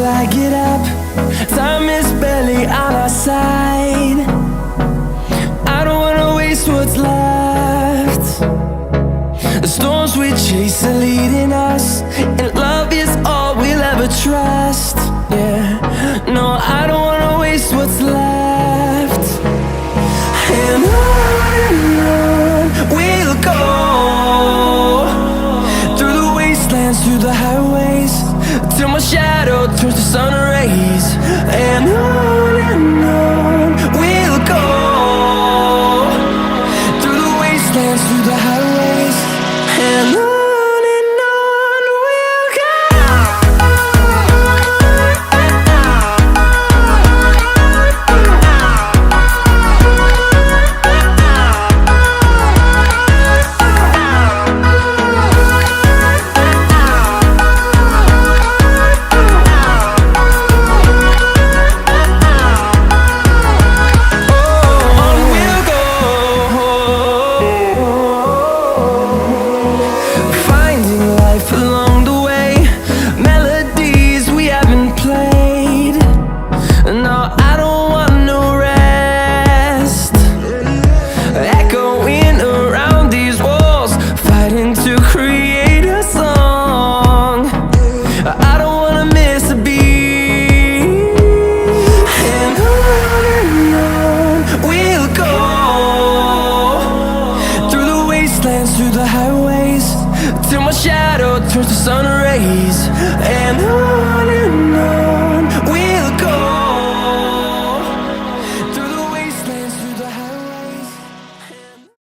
I get up. Time is barely on our side. I don't wanna waste what's left. The storms we chase are leading us, and love is all we'll ever trust. Yeah, no, I don't wanna waste what's left. And on we'll go, through the wastelands, through the highways, till my shadow turns to sun rays. And on we'll go, through the wastelands, through the highways, and on. To create a song, I don't wanna miss a beat. And on we'll go, through the wastelands, through the highways, till my shadow turns to sun rays. And on